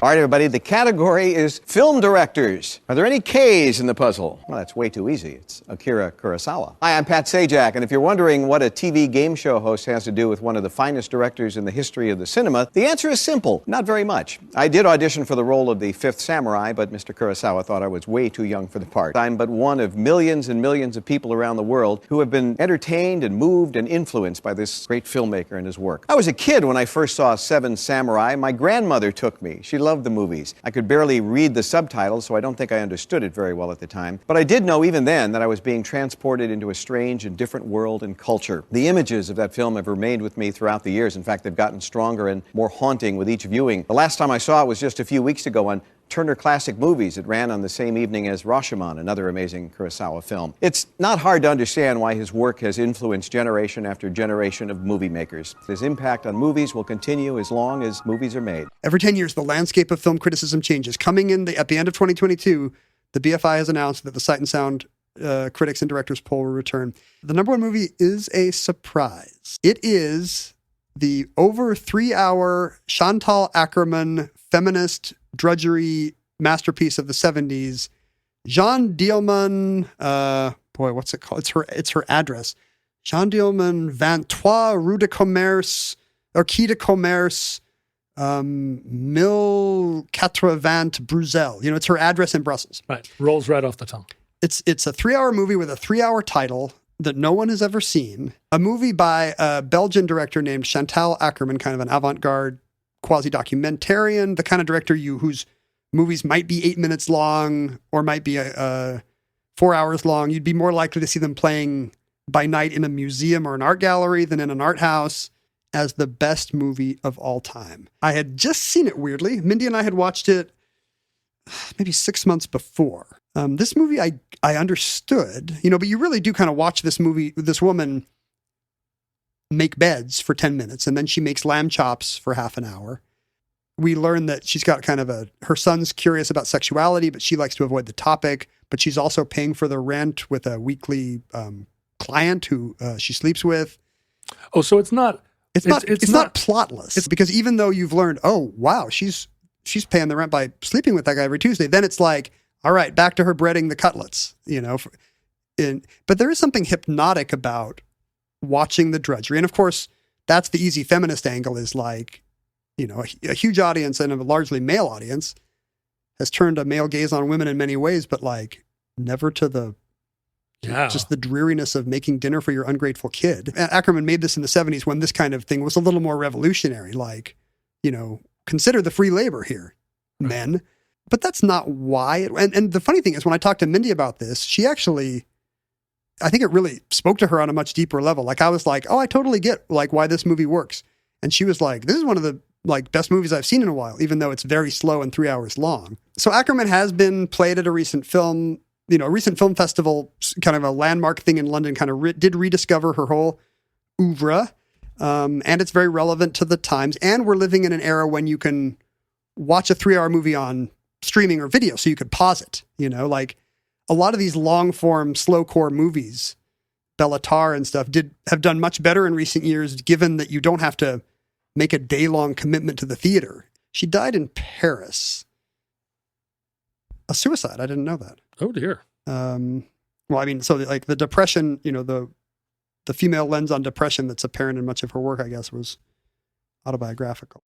All right, everybody, the category is film directors. Are there any K's in the puzzle? Well, that's way too easy. It's Akira Kurosawa. Hi, I'm Pat Sajak, and if you're wondering what a TV game show host has to do with one of the finest directors in the history of the cinema, the answer is simple, not very much. I did audition for the role of the fifth samurai, but Mr. Kurosawa thought I was way too young for the part. I'm but one of millions and millions of people around the world who have been entertained and moved and influenced by this great filmmaker and his work. I was a kid when I first saw Seven Samurai. My grandmother took me. She loved the movies. I could barely read the subtitles, so I don't think I understood it very well at the time. But I did know even then that I was being transported into a strange and different world and culture. The images of that film have remained with me throughout the years. In fact, they've gotten stronger and more haunting with each viewing. The last time I saw it was just a few weeks ago on Turner Classic Movies. It ran on the same evening as Rashomon, another amazing Kurosawa film. It's not hard to understand why his work has influenced generation after generation of movie makers. His impact on movies will continue as long as movies are made. Every 10 years, the landscape of film criticism changes. Coming in at the end of 2022, the BFI has announced that the Sight and Sound Critics and Directors poll will return. The number one movie is a surprise. It is the over 3-hour Chantal Akerman feminist drudgery masterpiece of the 70s, Jean Dielman, what's it called? It's her address. Jean Dielman, 23 Rue de Commerce, or Quai de Commerce, 1080 Bruxelles. You know, it's her address in Brussels. Right. Rolls right off the tongue. It's a 3-hour movie with a 3-hour title that no one has ever seen. A movie by a Belgian director named Chantal Akerman, kind of an avant-garde quasi-documentarian, the kind of director whose movies might be 8 minutes long or might be 4 hours long. You'd be more likely to see them playing by night in a museum or an art gallery than in an art house, as the best movie of all time. I had just seen it, weirdly. Mindy and I had watched it maybe 6 months before. This movie I understood, but you really do kind of watch this movie, this woman make beds for 10 minutes, and then she makes lamb chops for half an hour. We learn that she's got kind of her son's curious about sexuality, but she likes to avoid the topic, but she's also paying for the rent with a weekly client who she sleeps with. Oh, so it's not plotless. It's because even though you've learned, oh, wow, she's paying the rent by sleeping with that guy every Tuesday, then it's like, all right, back to her breading the cutlets, but there is something hypnotic about watching the drudgery. And of course, that's the easy feminist angle, is like, a huge audience and a largely male audience has turned a male gaze on women in many ways, but like never to just the dreariness of making dinner for your ungrateful kid. Akerman made this in the 70s when this kind of thing was a little more revolutionary, like, consider the free labor here, men. But that's not why. And the funny thing is, when I talked to Mindy about this, she actually, I think it really spoke to her on a much deeper level. Like, I was like, oh, I totally get like why this movie works. And she was like, this is one of the best movies I've seen in a while, even though it's very slow and 3 hours long. So Akerman has been played at a recent film festival, kind of a landmark thing in London, kind of did rediscover her whole oeuvre. And it's very relevant to the times. And we're living in an era when you can watch a 3-hour movie on streaming or video, so you could pause it. Like a lot of these long form, slowcore movies, Bellatar and stuff, have done much better in recent years, given that you don't have to make a day-long commitment to the theater. She died in Paris. A suicide. I didn't know that. Oh dear. So like the depression, the female lens on depression that's apparent in much of her work, I guess, was autobiographical.